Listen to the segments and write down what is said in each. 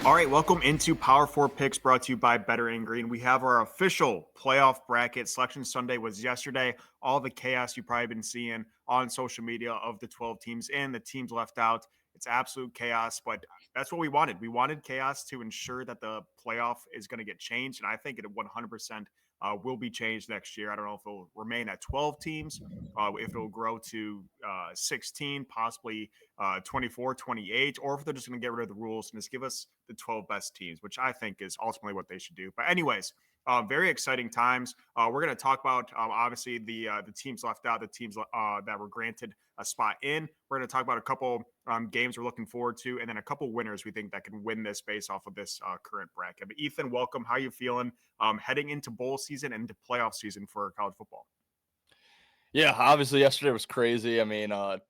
All right, welcome into Power Four Picks brought to you by Better and Green. We have our official playoff bracket. Selection Sunday was yesterday. All the chaos you've probably been seeing on social media of the 12 teams in, the teams left out. It's absolute chaos, but that's what we wanted. We wanted chaos to ensure that the playoff is going to get changed, and I think it 100% will be changed next year. I don't know if it'll remain at 12 teams, if it'll grow to 16, possibly 24, 28, or if they're just going to get rid of the rules and just give us the 12 best teams, which I think is ultimately what they should do. But anyways, very exciting times. We're going to talk about obviously the teams left out, the teams that were granted a spot in. We're going to talk about a couple games we're looking forward to, and then a couple winners we think that can win this based off of this current bracket. But Ethan, welcome. How you feeling heading into bowl season and into playoff season for college football? Yeah, obviously yesterday was crazy. I mean, a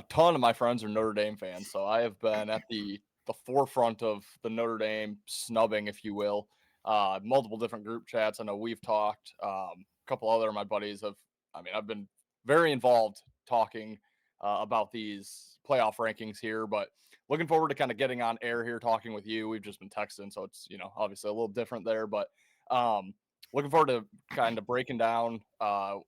ton of my friends are Notre Dame fans, so I have been at the forefront of the Notre Dame snubbing, if you will. Multiple different group chats. I know we've talked. A couple other of my buddies have. I mean, I've been very involved talking about these playoff rankings here, but looking forward to kind of getting on air here, talking with you. We've just been texting, so it's obviously a little different there, but um, looking forward to kind of breaking down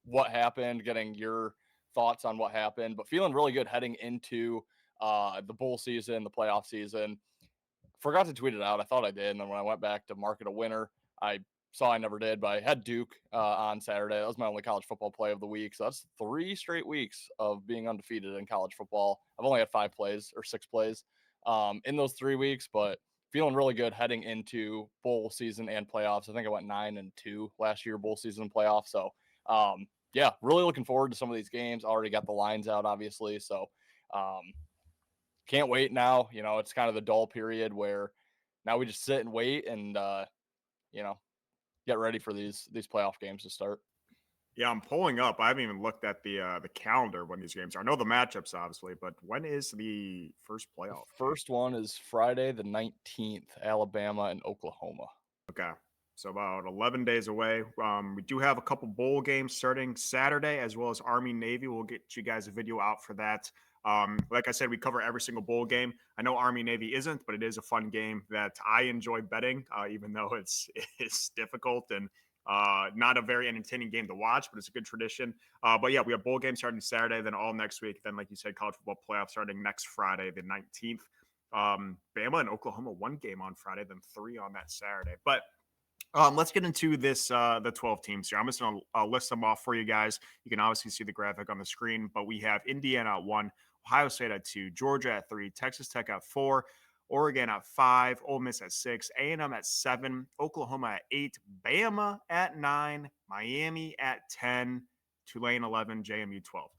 what happened, getting your thoughts on what happened, but feeling really good heading into the bowl season, the playoff season. Forgot to tweet it out. I thought I did. And then when I went back to market a winner, I saw I never did, but I had Duke on Saturday. That was my only college football play of the week. So that's 3 straight weeks of being undefeated in college football. I've only had 5 plays or 6 plays in those 3 weeks, but feeling really good heading into bowl season and playoffs. I think I went 9-2 last year, bowl season and playoff. So, yeah, really looking forward to some of these games. Already got the lines out, obviously. So, um, can't wait now. It's kind of the dull period where now we just sit and wait and, you know, get ready for these playoff games to start. Yeah, I'm pulling up. I haven't even looked at the calendar when these games are. I know the matchups obviously, but when is the first The playoff game? first one is Friday the 19th, Alabama and Oklahoma. Okay. So about 11 days away. We do have a couple bowl games starting Saturday, as well as Army Navy. We'll get you guys a video out for that. Like I said, we cover every single bowl game. I know Army Navy isn't, but it is a fun game that I enjoy betting, even though it's difficult and not a very entertaining game to watch, but it's a good tradition. But yeah, we have bowl games starting Saturday, then all next week. Then, like you said, college football playoff starting next Friday, the 19th. Bama and Oklahoma, one game on Friday, then three on that Saturday. But let's get into this the 12 teams here. I'm just going to list them off for you guys. You can obviously see the graphic on the screen, but we have Indiana at 1, Ohio State at 2, Georgia at 3, Texas Tech at 4, Oregon at 5, Ole Miss at 6, A&M at 7, Oklahoma at 8, Bama at 9, Miami at 10, Tulane 11, JMU 12.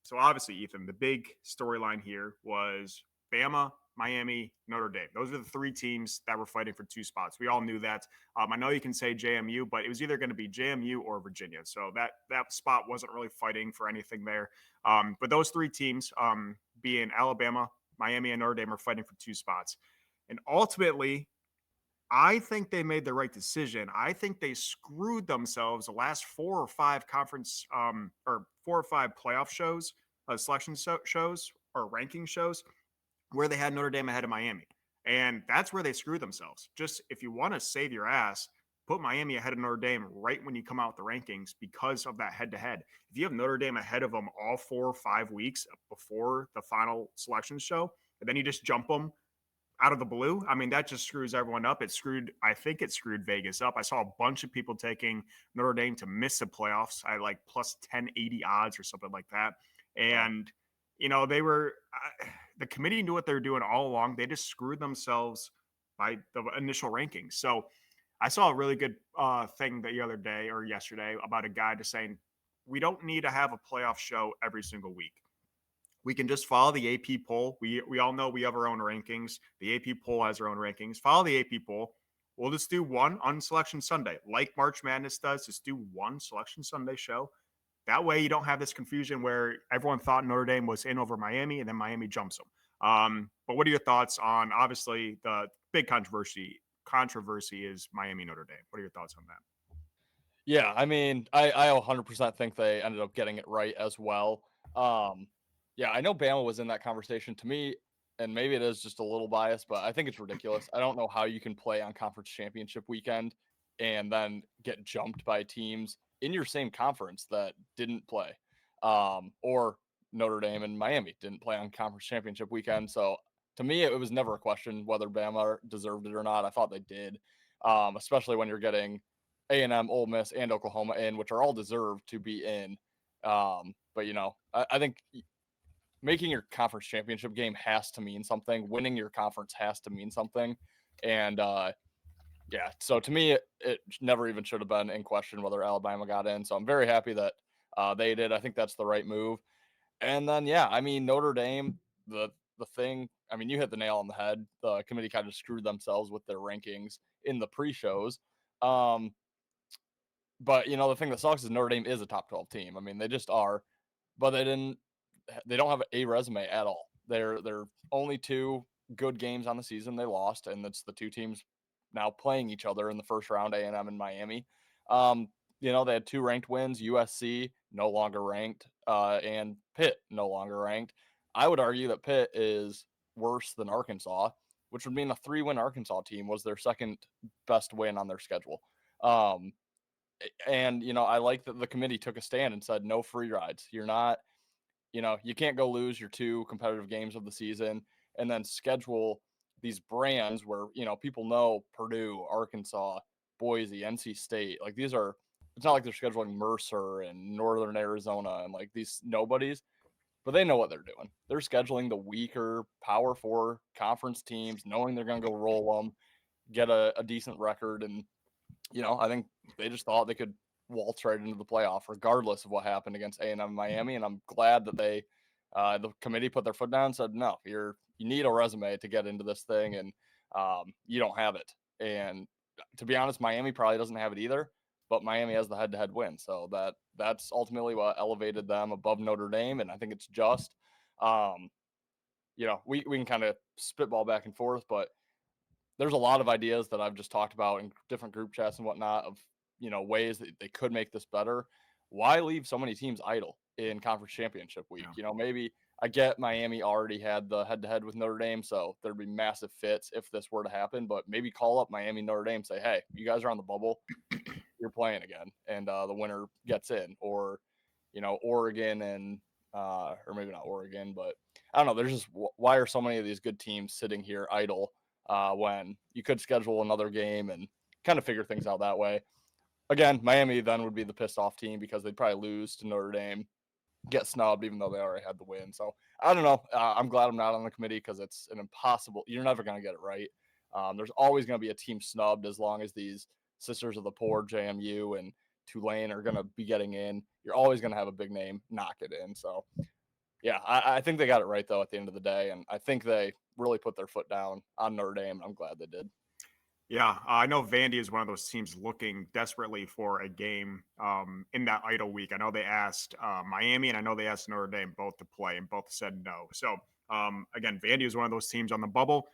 So obviously, Ethan, the big storyline here was Bama, Miami, Notre Dame. Those are the three teams that were fighting for two spots. We all knew that. I know you can say JMU, but it was either going to be JMU or Virginia. So that spot wasn't really fighting for anything there. But those three teams, being Alabama, Miami, and Notre Dame, are fighting for two spots. And ultimately, I think they made the right decision. I think they screwed themselves the last 4 or 5 conference or 4 or 5 playoff shows, shows or ranking shows where they had Notre Dame ahead of Miami. And that's where they screwed themselves. Just if you want to save your ass, put Miami ahead of Notre Dame right when you come out with the rankings because of that head to head. If you have Notre Dame ahead of them all 4 or 5 weeks before the final selection show, and then you just jump them out of the blue, I mean, that just screws everyone up. I think it screwed Vegas up. I saw a bunch of people taking Notre Dame to miss the playoffs. I like plus 1080 odds or something like that. Wow. And, the committee knew what they were doing all along. They just screwed themselves by the initial rankings. So I saw a really good thing the other day or yesterday about a guy just saying, we don't need to have a playoff show every single week. We can just follow the AP poll. We all know we have our own rankings. The AP poll has their own rankings. Follow the AP poll. We'll just do one on Selection Sunday, like March Madness does. Just do one Selection Sunday show. That way, you don't have this confusion where everyone thought Notre Dame was in over Miami, and then Miami jumps them. But what are your thoughts on obviously the big controversy is Miami Notre Dame? What are your thoughts on that? Yeah, I mean, I 100% think they ended up getting it right as well. Um, yeah, I know Bama was in that conversation. To me, and maybe it is just a little biased, but I think it's ridiculous. I don't know how you can play on conference championship weekend and then get jumped by teams in your same conference that didn't play. Or Notre Dame and Miami didn't play on conference championship weekend. So to me, it was never a question whether Bama deserved it or not. I thought they did, especially when you're getting A&M, Ole Miss, and Oklahoma in, which are all deserved to be in. But I think making your conference championship game has to mean something. Winning your conference has to mean something. And yeah, so to me, it never even should have been in question whether Alabama got in. So I'm very happy that they did. I think that's the right move. And then, yeah, I mean, Notre Dame, the thing, I mean, you hit the nail on the head. The committee kind of screwed themselves with their rankings in the pre-shows. But the thing that sucks is Notre Dame is a top 12 team. I mean, they just are, but they don't have a resume at all. They're only two good games on the season they lost, and it's the two teams now playing each other in the first round, A&M and Miami. They had two ranked wins, USC no longer ranked, and Pitt no longer ranked. I would argue that Pitt is worse than Arkansas, which would mean a 3-win Arkansas team was their second best win on their schedule. And I like that the committee took a stand and said no free rides. You're not, you can't go lose your two competitive games of the season and then schedule these brands where people know Purdue, Arkansas, Boise, NC State. Like these are, it's not like they're scheduling Mercer and Northern Arizona and like these nobodies, but they know what they're doing. They're scheduling the weaker Power Four conference teams, knowing they're going to go roll them, get a decent record, and I think they just thought they could waltz right into the playoff regardless of what happened against A&M and Miami. And I'm glad that the committee put their foot down and said, no, you need a resume to get into this thing, and you don't have it. And to be honest, Miami probably doesn't have it either, but Miami has the head-to-head win. So that's ultimately what elevated them above Notre Dame, and I think it's just. We can kind of spitball back and forth, but there's a lot of ideas that I've just talked about in different group chats and whatnot of, ways that they could make this better. Why leave so many teams idle in conference championship week? Yeah. Maybe I get Miami already had the head to head with Notre Dame, so there'd be massive fits if this were to happen, but maybe call up Miami, Notre Dame, say, hey, you guys are on the bubble. You're playing again. And the winner gets in, or, Oregon and, or maybe not Oregon, but I don't know. There's just, why are so many of these good teams sitting here idle? When you could schedule another game and kind of figure things out that way. Again, Miami then would be the pissed off team because they'd probably lose to Notre Dame, get snubbed, even though they already had the win. So I don't know. I'm glad I'm not on the committee because it's an impossible. You're never going to get it right. There's always going to be a team snubbed as long as these Sisters of the Poor, JMU and Tulane are going to be getting in. You're always going to have a big name knock it in. So yeah, I think they got it right though at the end of the day, and I think they really put their foot down on Notre Dame. I'm glad they did. Yeah, I know Vandy is one of those teams looking desperately for a game in that idle week. I know they asked Miami and I know they asked Notre Dame both to play, and both said no. So again, Vandy is one of those teams on the bubble.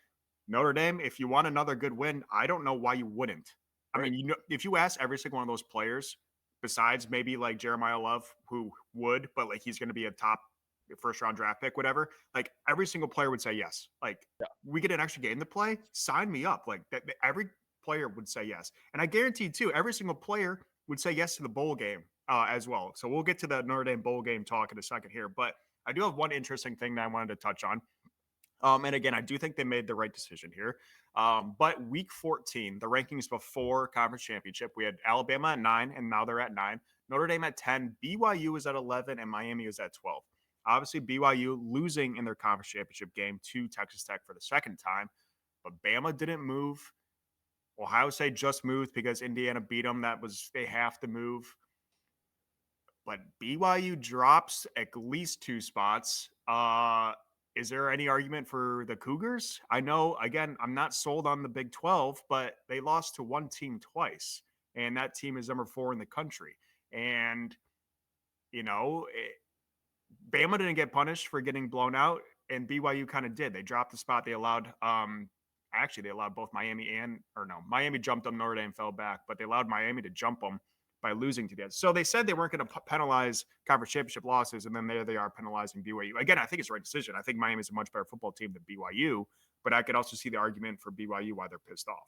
Notre Dame, if you want another good win, I don't know why you wouldn't. I mean, if you ask every single one of those players, besides maybe like Jeremiah Love, who would, but like he's going to be a top first round draft pick, whatever, like every single player would say yes. Like, Yeah. we get an extra game to play, sign me up. Like that, every player would say yes. And I guarantee too, every single player would say yes to the bowl game as well. So we'll get to the Notre Dame bowl game talk in a second here. But I do have one interesting thing that I wanted to touch on. And again, I do think they made the right decision here. But week 14, the rankings before conference championship, we had Alabama at 9, and now they're at 9. Notre Dame at 10, BYU is at 11, and Miami is at 12. Obviously, BYU losing in their conference championship game to Texas Tech for the second time, but Bama didn't move. Ohio State just moved because Indiana beat them. They have to move. But BYU drops at least 2 spots. Is there any argument for the Cougars? I know, again, I'm not sold on the Big 12, but they lost to one team twice, and that team is number 4 in the country. And, Bama didn't get punished for getting blown out, and BYU kind of did. They dropped the spot. They allowed, they allowed both Miami Miami jumped them. Notre Dame fell back, but they allowed Miami to jump them. by losing to the others. So they said they weren't going to penalize conference championship losses, and then there they are penalizing BYU. Again, I think it's the right decision. I think Miami's a much better football team than BYU, but I could also see the argument for BYU why they're pissed off.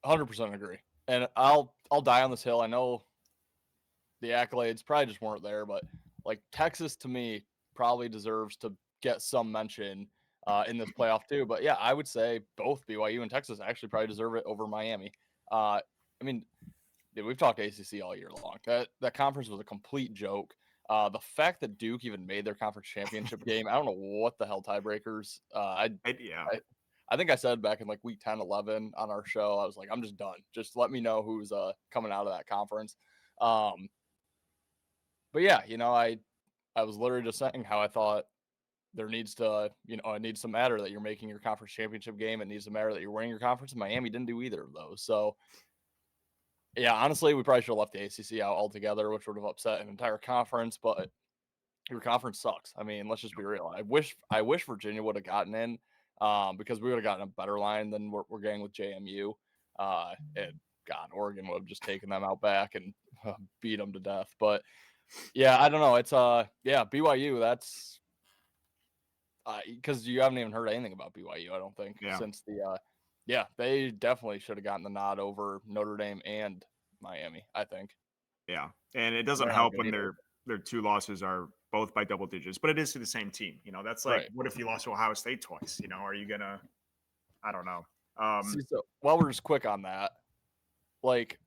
100% agree. And I'll die on this hill. I know the accolades probably just weren't there, but like Texas to me probably deserves to get some mention in this playoff too. But yeah, I would say both BYU and Texas actually probably deserve it over Miami. I mean, dude, we've talked ACC all year long. That conference was a complete joke. The fact that Duke even made their conference championship game, I don't know what the hell tiebreakers. I think I said back in like week 10, 11 on our show, I was like, I'm just done. Just let me know who's coming out of that conference. But yeah, I was literally just saying how I thought there needs to, it needs to matter that you're making your conference championship game. It needs to matter that you're winning your conference. And Miami didn't do either of those. So yeah, honestly, we probably should have left the ACC out altogether, which would have upset an entire conference. But your conference sucks. I mean, let's just be real. I wish Virginia would have gotten in, because we would have gotten a better line than we're getting with JMU. And God, Oregon would have just taken them out back and beat them to death. But yeah, I don't know. It's BYU. That's because you haven't even heard anything about BYU. I don't think since the they definitely should have gotten the nod over Notre Dame and Miami, I think. Yeah, and it doesn't help when their two losses are both by double digits, but it is to the same team. That's like, what if you lost to Ohio State twice? Are you gonna? I don't know. So while we're just quick on that, like,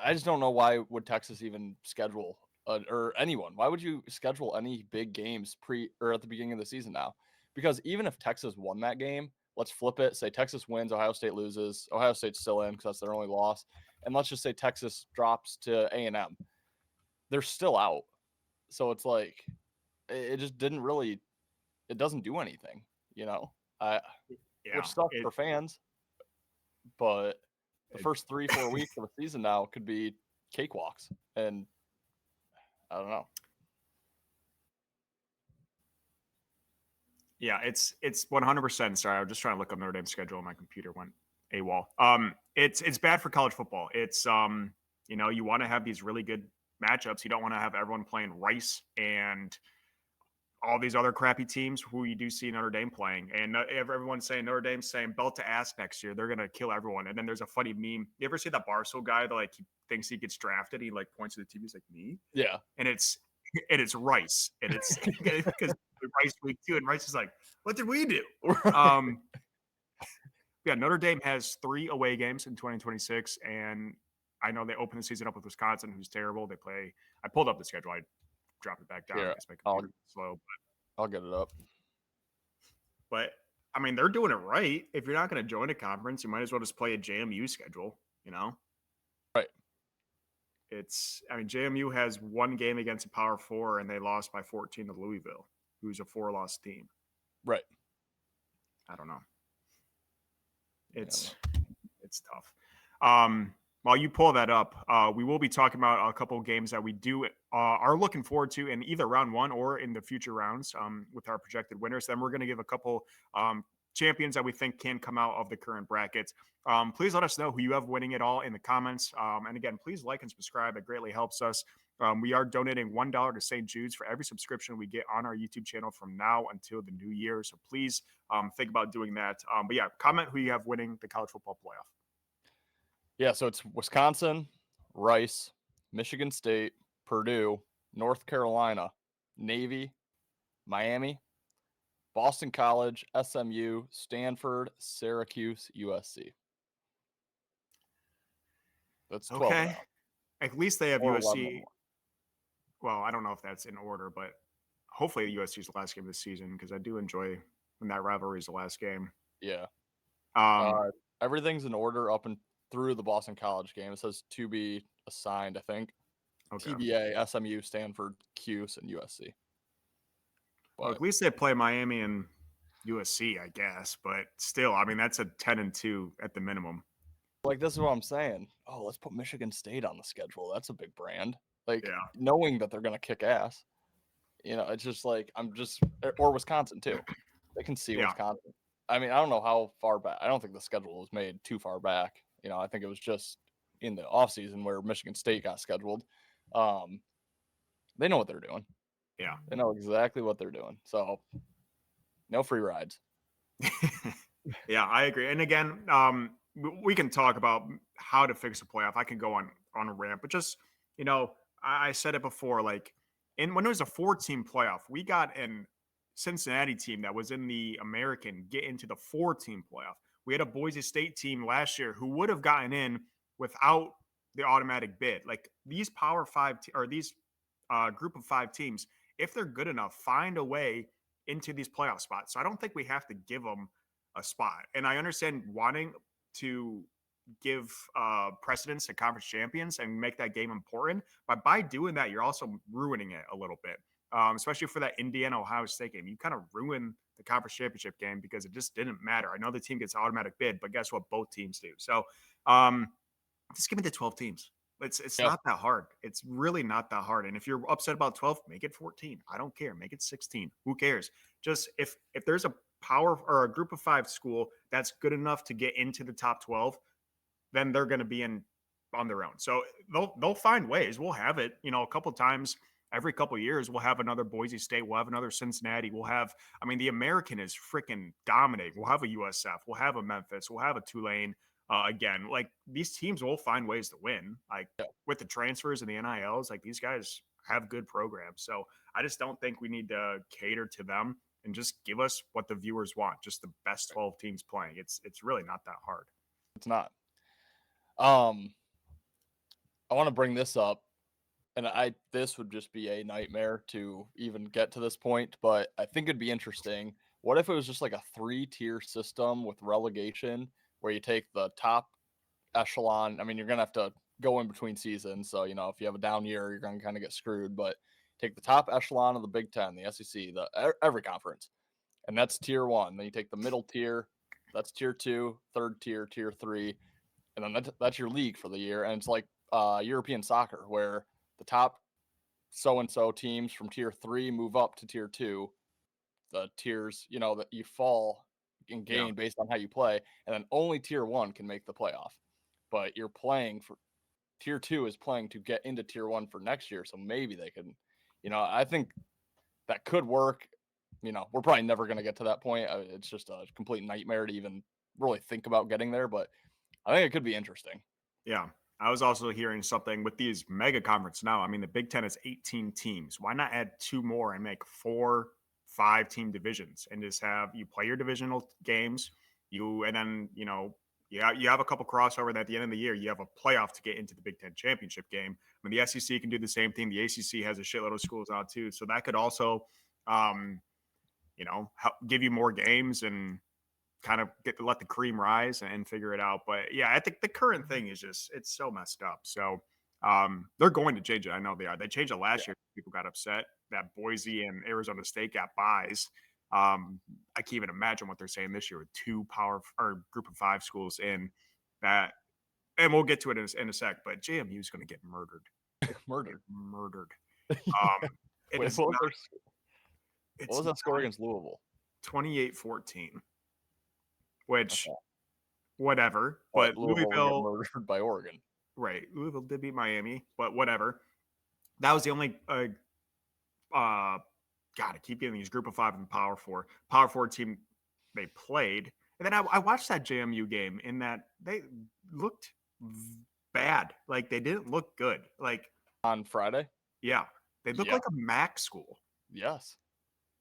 I just don't know why would Texas even schedule or anyone? Why would you schedule any big games or at the beginning of the season now? Because even if Texas won that game, let's flip it. Say Texas wins, Ohio State loses. Ohio State's still in because that's their only loss. And let's just say Texas drops to A&M. They're still out. So it's like it just didn't really – it doesn't do anything, which sucks for fans. But the first 3-4 weeks of the season now could be cakewalks. And I don't know. Yeah, it's 100%. Sorry, I was just trying to look up Notre Dame's schedule and my computer went AWOL. It's bad for college football. It's you want to have these really good matchups. You don't want to have everyone playing Rice and all these other crappy teams who you do see Notre Dame playing. And everyone's saying Notre Dame's saying belt to ass next year. They're gonna kill everyone. And then there's a funny meme. You ever see that Barstool guy that like he thinks he gets drafted? He like points to the TV. He's like, me? Yeah. And it's Rice, and it's because Rice week 2, and Rice is like, what did we do? Yeah, Notre Dame has 3 away games in 2026, and I know they open the season up with Wisconsin, who's terrible. They play. I pulled up the schedule. I dropped it back down. Yeah, my computer's slow, but I'll get it up. But I mean, they're doing it right. If you're not going to join a conference, you might as well just play a JMU schedule. Right. JMU has 1 game against a Power 4, and they lost by 14 to Louisville, who's a 4-loss team. Right. I don't know. It's tough. While you pull that up, we will be talking about a couple of games that we are looking forward to in either round 1 or in the future rounds with our projected winners. Then we're going to give a couple champions that we think can come out of the current brackets. Please let us know who you have winning it all in the comments. And again, please like and subscribe. It greatly helps us. We are donating $1 to St. Jude's for every subscription we get on our YouTube channel from now until the new year. So please think about doing that. But yeah, comment who you have winning the college football playoff. Yeah, so it's Wisconsin, Rice, Michigan State, Purdue, North Carolina, Navy, Miami, Boston College, SMU, Stanford, Syracuse, USC. That's 12. Okay. At least they have USC. 11. Well, I don't know if that's in order, but hopefully USC is the last game of the season because I do enjoy when that rivalry is the last game. Yeah. Everything's in order up and through the Boston College game. It says to be assigned, I think. Okay. TBA, SMU, Stanford, Cuse, and USC. Well, at least they play Miami and USC, I guess. But still, I mean, that's a 10-2 at the minimum. Like, this is what I'm saying. Oh, let's put Michigan State on the schedule. That's a big brand. Like, knowing that they're going to kick ass. It's just like, or Wisconsin, too. They can see Wisconsin. I mean, I don't know how far back. I don't think the schedule was made too far back. I think it was just in the offseason where Michigan State got scheduled. They know what they're doing. Yeah. They know exactly what they're doing. So no free rides. Yeah, I agree. And again, we can talk about how to fix a playoff. I can go on a rant, but just I said it before. Like, when it was a 4-team playoff, we got an Cincinnati team that was in the American get into the 4-team playoff. We had a Boise State team last year who would have gotten in without the automatic bid. Like, these Power Five or these group of 5 teams, if they're good enough, find a way into these playoff spots. So I don't think we have to give them a spot. And I understand wanting to give precedence to conference champions and make that game important, but by doing that, you're also ruining it a little bit. Especially for that Indiana Ohio State game, you kind of ruin the conference championship game because it just didn't matter. I know the team gets automatic bid, but guess what? Both teams do. So just give me the 12 teams. It's Yep. not that hard. It's really not that hard. And if you're upset about 12, make it 14. I don't care. Make it 16. Who cares? Just if there's a power or a group of 5 school that's good enough to get into the top 12, then they're going to be in on their own. So they'll find ways. We'll have it, a couple times every couple of years. We'll have another Boise State. We'll have another Cincinnati. We'll have, the American is freaking dominating. We'll have a USF. We'll have a Memphis. We'll have a Tulane. Again, like, these teams will find ways to win. Like, with the transfers and the NILs, like, these guys have good programs. So I just don't think we need to cater to them and just give us what the viewers want. Just the best 12 teams playing. It's really not that hard. It's not. I want to bring this up, and this would just be a nightmare to even get to this point, but I think it'd be interesting. What if it was just like a 3-tier system with relegation where you take the top echelon? I mean, you're going to have to go in between seasons. So, if you have a down year, you're going to kind of get screwed, but take the top echelon of the Big Ten, the SEC, every conference, and that's tier 1. Then you take the middle tier, that's tier 2, third tier, tier 3, and then that's your league for the year. And it's like European soccer, where the top so-and-so teams from tier 3 move up to tier 2. The tiers, that you fall and gain based on how you play, and then only tier 1 can make the playoff. But you're playing for tier 2 is playing to get into tier 1 for next year, so maybe they can, I think that could work. We're probably never going to get to that point. It's just a complete nightmare to even really think about getting there, but I think it could be interesting. Yeah. I was also hearing something with these mega conference now. I mean, the Big Ten is 18 teams. Why not add 2 more and make 4, 5-team divisions and just have you play your divisional games, and then you have a couple crossover. And at the end of the year, you have a playoff to get into the Big Ten championship game. I mean, the SEC can do the same thing. The ACC has a shitload of schools out too, so that could also, help give you more games and kind of let the cream rise and figure it out. But yeah, I think the current thing is just, it's so messed up. So they're going to change it. I know they are. They changed it last year. People got upset that Boise and Arizona State got buys. I can't even imagine what they're saying this year with 2 power or group of 5 schools in that. And we'll get to it in a sec, but JMU is going to get murdered. Murdered. Wait, what was that score against Louisville? 28-14. Which, whatever. But Louisville murdered by Oregon. Right. Louisville did beat Miami, but whatever. That was the only God, I keep getting these group of 5 and Power 4 team they played. And then I watched that JMU game in that they looked bad. Like, they didn't look good. Like, on Friday? Yeah. They look like a MAC school. Yes.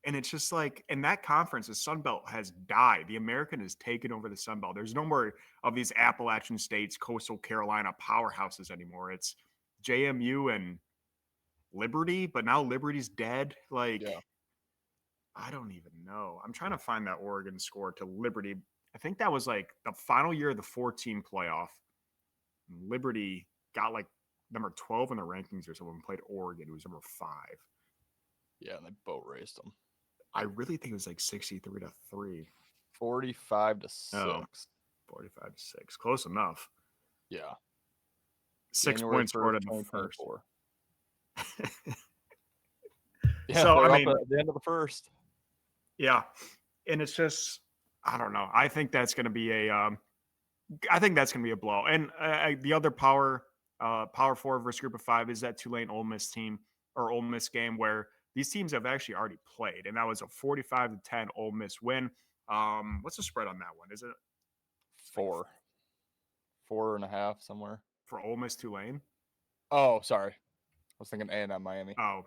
And it's just like, in that conference, the Sun Belt has died. The American has taken over the Sun Belt. There's no more of these Appalachian states, Coastal Carolina powerhouses anymore. It's JMU and Liberty, but now Liberty's dead. Like, I don't even know. I'm trying to find that Oregon score to Liberty. I think that was like the final year of the 14 playoff. Liberty got like number 12 in the rankings or something, played Oregon, who was number 5. Yeah, and they boat raced them. I really think it was like 63-3. 45-6. Oh, 45-6. Close enough. Yeah. 6 points scored in the first. Yeah, so I mean, up at the end of the first. Yeah, and it's just, I don't know. I think that's going to be a I think that's going to be a blow. And the other power four versus group of five is that Tulane Ole Miss team or Ole Miss game where these teams have actually already played, and that was a 45-10 Ole Miss win. What's the spread on that one? Is it like 4.5 somewhere. for Ole Miss Tulane? Oh, sorry. I was thinking A&M Miami. Oh,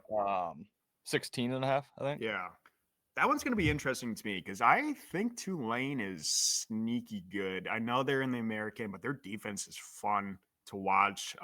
16.5, I think. yeah. That one's going to be interesting to me because I think Tulane is sneaky good. I know they're in the American, but their defense is fun to watch.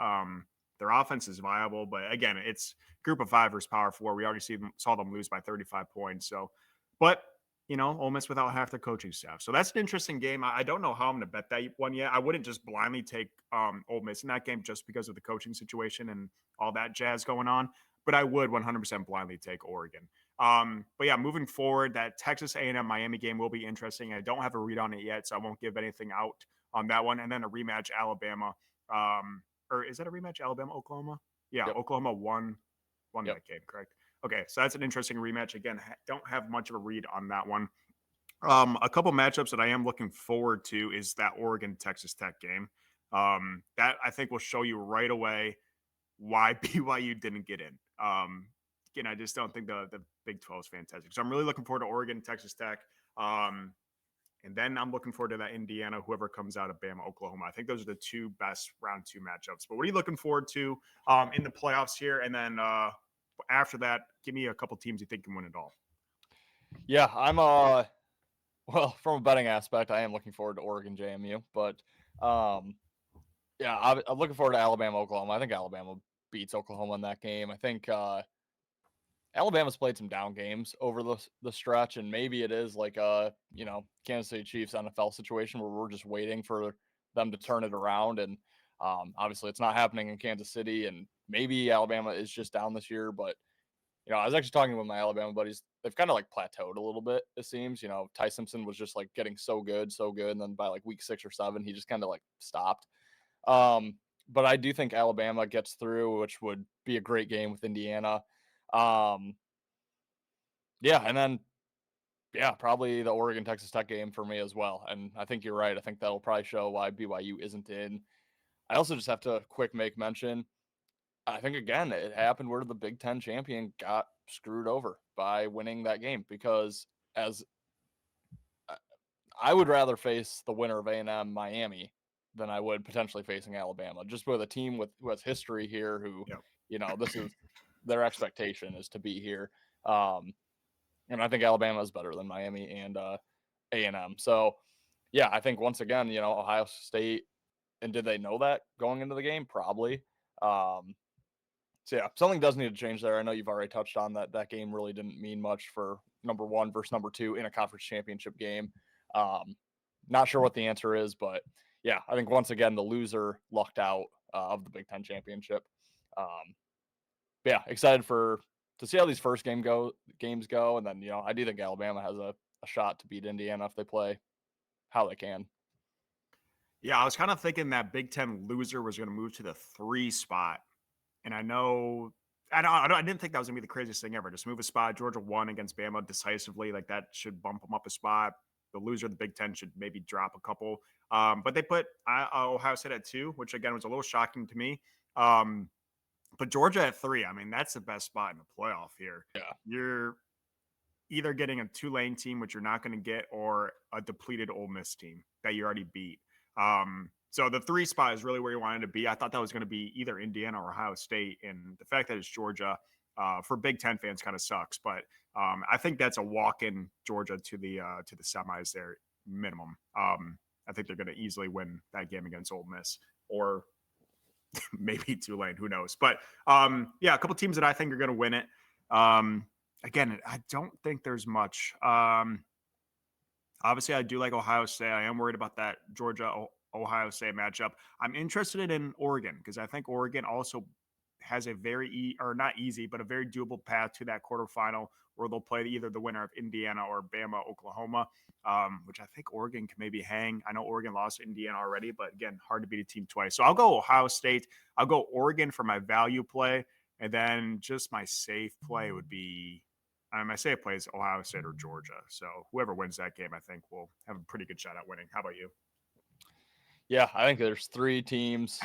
Their offense is viable, but again, it's group of five versus power four. We already saw them lose by 35 points. So, but Ole Miss without half their coaching staff. So that's an interesting game. I don't know how I'm going to bet that one yet. I wouldn't just blindly take Ole Miss in that game just because of the coaching situation and all that jazz going on. But I would 100% blindly take Oregon. But yeah, moving forward, that Texas A&M Miami game will be interesting. I don't have a read on it yet, so I won't give anything out on that one. And then a rematch, Alabama. Or is that a rematch, Alabama Oklahoma? Yeah, Yep. Oklahoma won Yep. that game, correct? Okay, so that's an interesting rematch. Again, don't have much of a read on that one. A couple matchups that I am looking forward to is that Oregon Texas Tech game. That I think will show you right away why BYU didn't get in. Again, I just don't think the Big 12 is fantastic. So I'm really looking forward to Oregon, Texas Tech. And then I'm looking forward to that Indiana, whoever comes out of Bama, Oklahoma. I think those are the two best round two matchups. But what are you looking forward to in the playoffs here? And then after that, give me a couple teams you think can win it all. Yeah, I'm well, from a betting aspect, I am looking forward to Oregon JMU, but yeah, I'm looking forward to Alabama Oklahoma. I think Alabama beats Oklahoma in that game. I think Alabama's played some down games over the stretch, and maybe it is like a Kansas City Chiefs NFL situation where we're just waiting for them to turn it around. And obviously, it's not happening in Kansas City, and maybe Alabama is just down this year. But I was actually talking with my Alabama buddies. They've kind of like plateaued a little bit. It seems. Ty Simpson was just like getting so good, and then by like week 6 or 7, he just kind of like stopped. But I do think Alabama gets through, which would be a great game with Indiana. Yeah, and then probably the Oregon Texas Tech game for me as well. And I think you're right. I think that'll probably show why BYU isn't in. I also just have to quick make mention. I think again it happened where the Big Ten champion got screwed over by winning that game because as I would rather face the winner of A&M Miami than I would potentially facing Alabama, just with a team who has history here, who Yep. this is their expectation is to be here. And I think Alabama is better than Miami and A&M. So, yeah, I think once again, Ohio State, and did they know that going into the game? Probably. So, yeah, something does need to change there. I know you've already touched on that game really didn't mean much for number 1 versus number 2 in a conference championship game. Not sure what the answer is, but, yeah, I think once again the loser lucked out of the Big Ten championship. Yeah, excited to see how these first games go, and then I do think Alabama has a shot to beat Indiana if they play how they can. Yeah, I was kind of thinking that Big Ten loser was going to move to the 3 spot, and I didn't think that was going to be the craziest thing ever. Just move a spot. Georgia won against Bama decisively, like that should bump them up a spot. The loser of the Big Ten should maybe drop a couple. But they put Ohio State at 2, which again was a little shocking to me. But Georgia at 3, I mean, that's the best spot in the playoff here. Yeah. You're either getting a Tulane team, which you're not going to get, or a depleted Ole Miss team that you already beat. So the 3 spot is really where you wanted to be. I thought that was going to be either Indiana or Ohio State, and the fact that it's Georgia for Big Ten fans kind of sucks. But I think that's a walk in Georgia to the semis there minimum. I think they're going to easily win that game against Ole Miss or maybe Tulane, who knows? But yeah, a couple teams that I think are going to win it. Again, I don't think there's much. Obviously, I do like Ohio State. I am worried about that Georgia Ohio State matchup. I'm interested in Oregon because I think Oregon also has a very or not easy, but a very doable path to that quarterfinal where they'll play either the winner of Indiana or Bama, Oklahoma, which I think Oregon can maybe hang. I know Oregon lost to Indiana already, but again, hard to beat a team twice. So I'll go Ohio State. I'll go Oregon for my value play. And then just my safe play would be my safe play is Ohio State or Georgia. So whoever wins that game, I think will have a pretty good shot at winning. How about you? Yeah, I think there's 3 teams.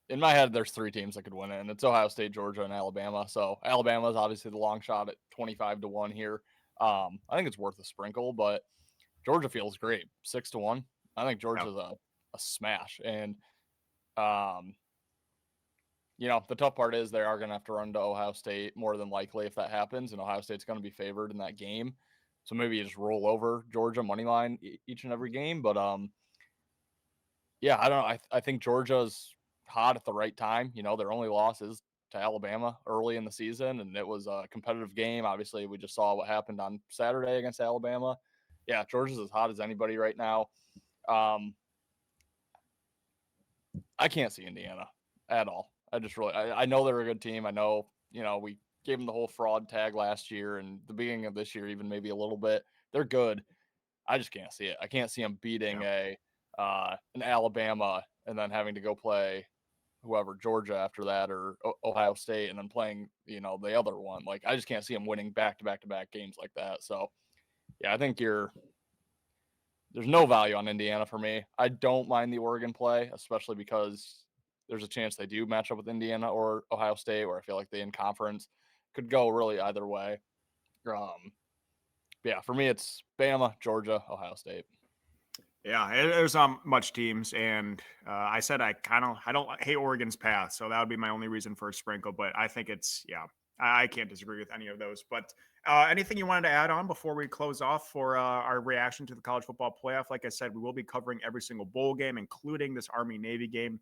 In my head, there's 3 teams that could win it, and it's Ohio State, Georgia, and Alabama. So Alabama is obviously the long shot at 25-1 here. I think it's worth a sprinkle, but Georgia feels great, 6-1. I think Yeah. Georgia's a smash, and um, the tough part is they are going to have to run to Ohio State more than likely if that happens, and Ohio State's going to be favored in that game. So maybe you just roll over Georgia money line each and every game, but yeah, I don't know. I think Georgia's hot at the right time. Their only loss is to Alabama early in the season, and it was a competitive game. Obviously, we just saw what happened on Saturday against Alabama. Yeah, Georgia's as hot as anybody right now. I can't see Indiana at all. I know they're a good team. I know, we gave them the whole fraud tag last year and the beginning of this year, even maybe a little bit. They're good. I just can't see it. I can't see them beating an Alabama and then having to go play whoever, Georgia after that, or Ohio State, and then playing, the other one. Like, I just can't see them winning back-to-back-to-back games like that. So, yeah, I think there's no value on Indiana for me. I don't mind the Oregon play, especially because there's a chance they do match up with Indiana or Ohio State, where I feel like they in conference could go really either way. Yeah, for me, it's Bama, Georgia, Ohio State. Yeah, there's much teams, and I said I don't hate Oregon's path, so that would be my only reason for a sprinkle. But I think I can't disagree with any of those. But anything you wanted to add on before we close off for our reaction to the college football playoff? Like I said, we will be covering every single bowl game, including this Army Navy game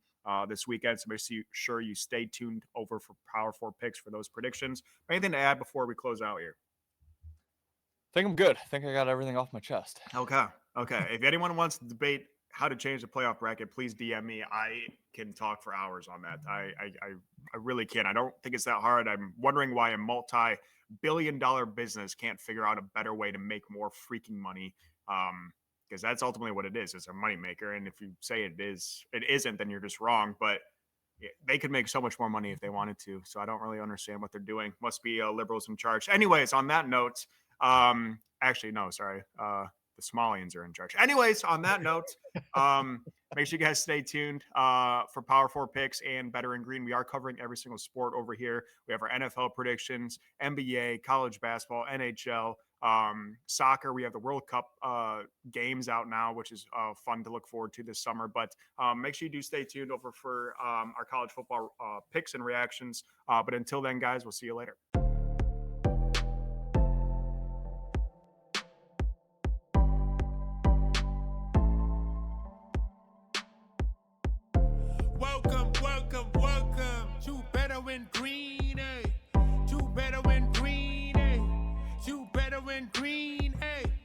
this weekend. So make sure you stay tuned over for Power Four picks for those predictions. Anything to add before we close out here? I think I'm good. I think I got everything off my chest. Okay. If anyone wants to debate how to change the playoff bracket, please DM me. I can talk for hours on that. I really can. I don't think it's that hard. I'm wondering why a multi-billion-dollar business can't figure out a better way to make more freaking money. Because that's ultimately what it is. It's a moneymaker. And if you say it isn't, then you're just wrong. But they could make so much more money if they wanted to. So I don't really understand what they're doing. Must be liberals in charge. Anyways, on that note, actually, no, sorry. The Somalians are in charge. Anyways, on that note, make sure you guys stay tuned for Power 4 picks and Better in Green. We are covering every single sport over here. We have our NFL predictions, NBA, college basketball, NHL, soccer. We have the World Cup games out now, which is fun to look forward to this summer. But make sure you do stay tuned over for our college football picks and reactions. But until then, guys, we'll see you later. Welcome to Better in Green, to Better in Green, to Better in Green,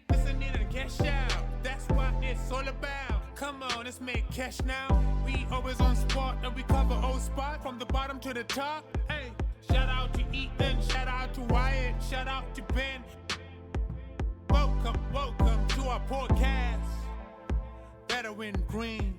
listen in and cash out, that's what it's all about. Come on, let's make cash now. We always on spot and we cover all spot from the bottom to the top. Shout out to Ethan, shout out to Wyatt, shout out to Ben. Welcome to our podcast, Better in Green.